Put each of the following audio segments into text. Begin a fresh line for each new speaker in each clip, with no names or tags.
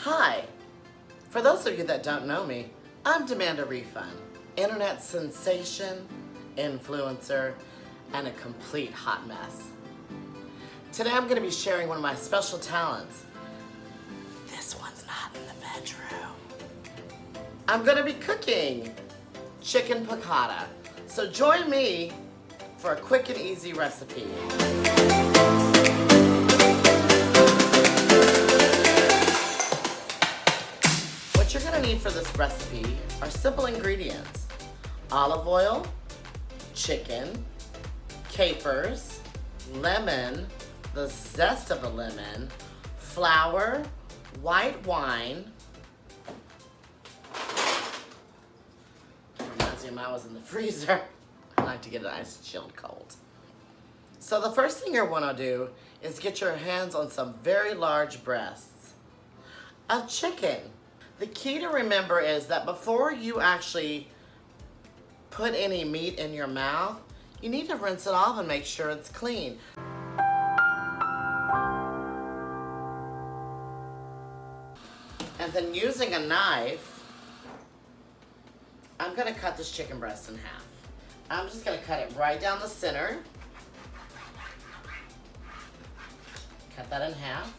Hi, for those of you that don't know me, I'm DeManda Refund, internet sensation, influencer, and a complete hot mess. Today I'm going to be sharing one of my special talents. This one's not in the bedroom. I'm going to be cooking chicken piccata. So join me for a quick and easy recipe. What you're going to need for this recipe are simple ingredients: olive oil, chicken, capers, lemon, the zest of a lemon, flour, white wine. Reminds me of when I was in the freezer. I like to get it ice chilled cold. So the first thing you're want to do is get your hands on some very large breasts of chicken. The key to remember is that before you actually put any meat in your mouth, you need to rinse it off and make sure it's clean. And then using a knife, I'm going to cut this chicken breast in half. I'm just going to cut it right down the center. Cut that in half.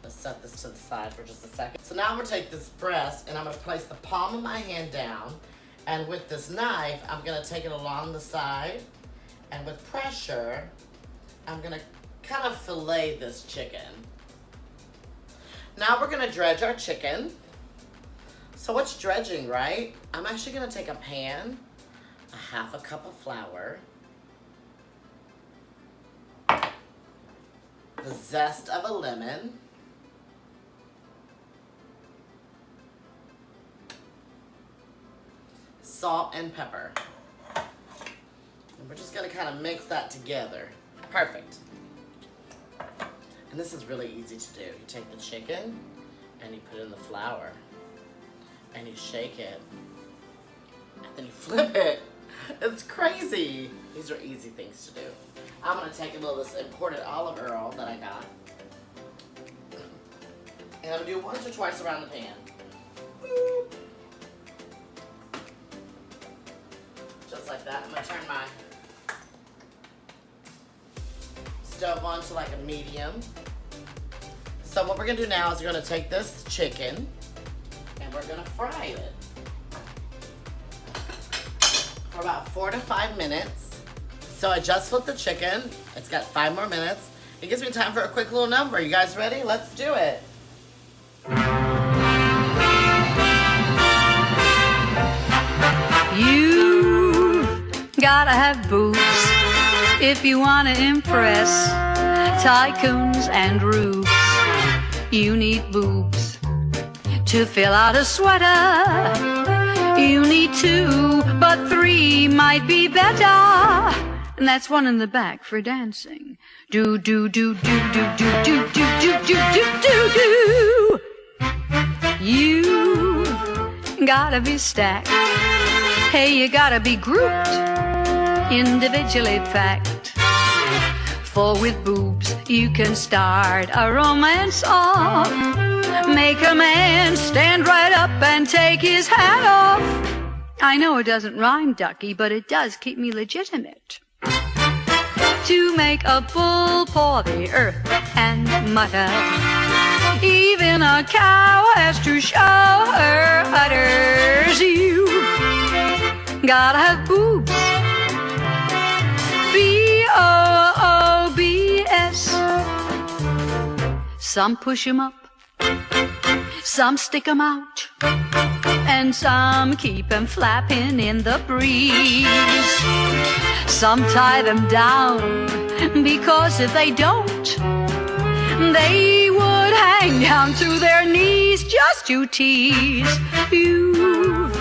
Let's set this to the side for just a second. So now I'm going to take this breast and I'm going to place the palm of my hand down. And with this knife, I'm going to take it along the side. And with pressure, I'm going to kind of fillet this chicken. Now we're going to dredge our chicken. So what's dredging, right? I'm actually going to take a pan, a half a cup of flour, the zest of a lemon, salt and pepper. And we're just going to kind of mix that together. Perfect. And this is really easy to do. You take the chicken and you put it in the flour and you shake it and then you flip it. It's crazy. These are easy things to do. I'm going to take a little of this imported olive oil that I got and I'm going to do once or twice around the pan. Just like that. I'm going to turn my stove on to like a medium. So what we're going to do now is we're going to take this chicken and we're going to fry it for about 4 to 5 minutes. So I just flipped the chicken. It's got 5 more minutes. It gives me time for a quick little number. You guys ready? Let's do it.
You gotta have boobs if you wanna impress tycoons and rubes. You need boobs to fill out a sweater. You need 2, but 3 might be better. And that's 1 in the back for dancing. Do do do do do do do do do do do do do. You gotta be stacked. Hey, you gotta be grouped individually packed. For with boobs you can start a romance off. Make a man stand right up and take his hat off. I know it doesn't rhyme, ducky, but it does keep me legitimate. To make a bull paw the earth and mutter. Even a cow has to show her udders. You gotta have boobs. B-O-O-B-S. Some push 'em up, some stick 'em out, and some keep 'em flapping in the breeze. Some tie them down, because if they don't, they would hang down to their knees just to tease. You've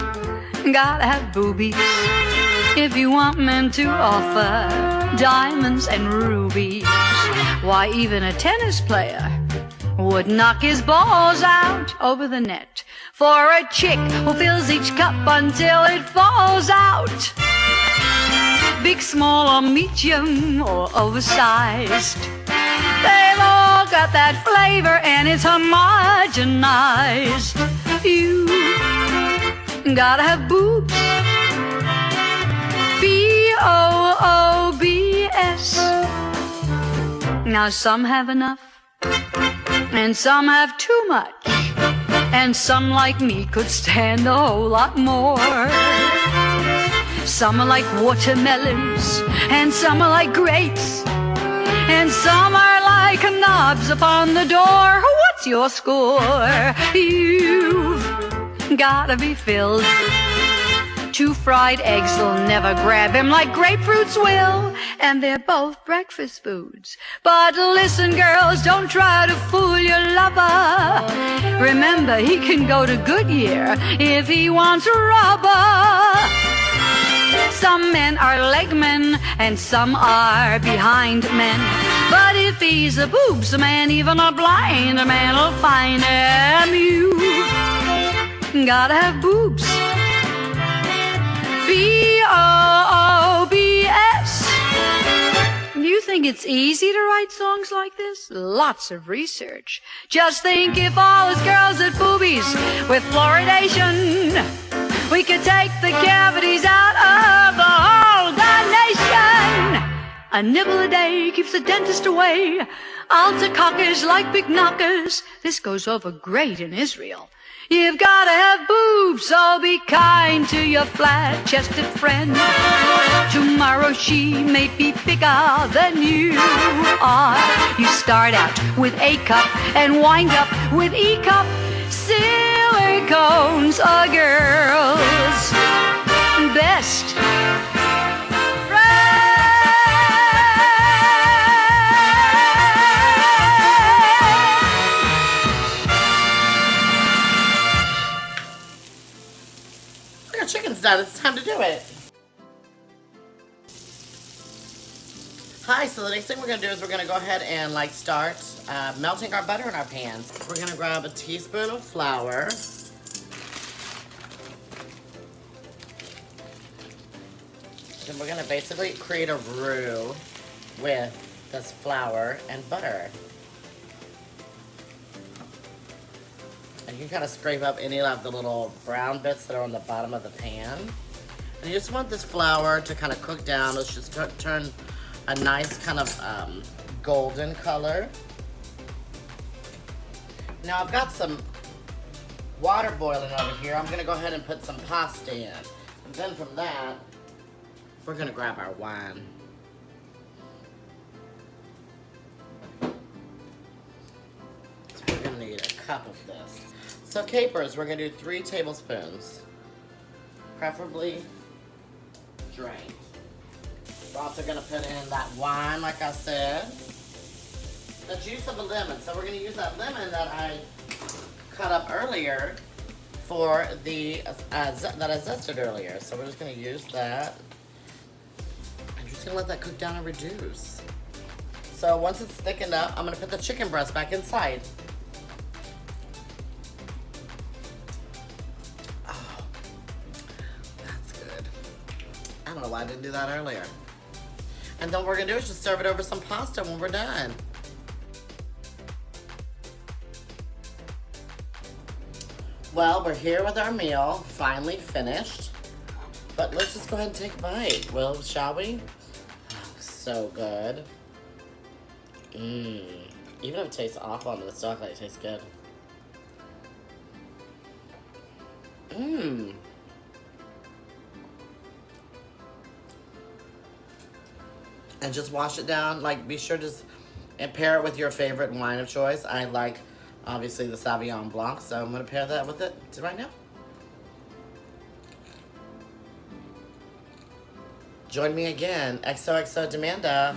gotta have boobies if you want men to offer diamonds and rubies. Why, even a tennis player would knock his balls out over the net for a chick who fills each cup until it falls out. Big, small, or medium, or oversized, they've all got that flavor and it's homogenized. vaginize. You gotta have boobs. B-O-O-B-S. Now some have enough, and some have too much, and some like me could stand a whole lot more. Some are like watermelons, and some are like grapes, and some are like knobs upon the door. What's your score? You've gotta be filled. 2 fried eggs will never grab him like grapefruits will, and they're both breakfast foods. But listen, girls, don't try to fool your lover. Remember, he can go to Goodyear if he wants rubber. Some men are leg men, and some are behind men. But if he's a boobs man, even a blind man will find him. You gotta have boobs. B-O-O-B-S. You think it's easy to write songs like this? Lots of research. Just think if all us girls had boobies with fluoridation, we could take the cavities out of the whole darn nation. A nibble a day keeps the dentist away. Alta-cockers like big knockers. This goes over great in Israel. You've gotta have boobs, so be kind to your flat-chested friend. Tomorrow she may be bigger than you are. You start out with A cup and wind up with E cup. Silicone's a girl's best
chicken's done. It's time to do it. Hi, so the next thing we're going to do is we're going to go ahead and start melting our butter in our pans. We're going to grab a teaspoon of flour. Then we're going to basically create a roux with this flour and butter. And you can kind of scrape up any of the little brown bits that are on the bottom of the pan. And you just want this flour to kind of cook down. Let's just turn a nice kind of golden color. Now I've got some water boiling over here. I'm going to go ahead and put some pasta in. And then from that, we're going to grab our wine. So we're going to need a cup of this. So capers, we're going to do 3 tablespoons, preferably drained. We're also going to put in that wine, like I said, the juice of a lemon. So we're going to use that lemon that I cut up earlier for the, that I zested earlier. So we're just going to use that. I'm just going to let that cook down and reduce. So once it's thickened up, I'm going to put the chicken breast back inside. I don't know why I didn't do that earlier. And then what we're gonna do is just serve it over some pasta when we're done. Well, we're here with our meal, finally finished. But let's just go ahead and take a bite. Well, shall we? Oh, so good. Even if it tastes awful on the stock, it tastes good. And just wash it down. Be sure to pair it with your favorite wine of choice. I like, obviously, the Sauvignon Blanc, so I'm going to pair that with it right now. Join me again. XOXO DeManda.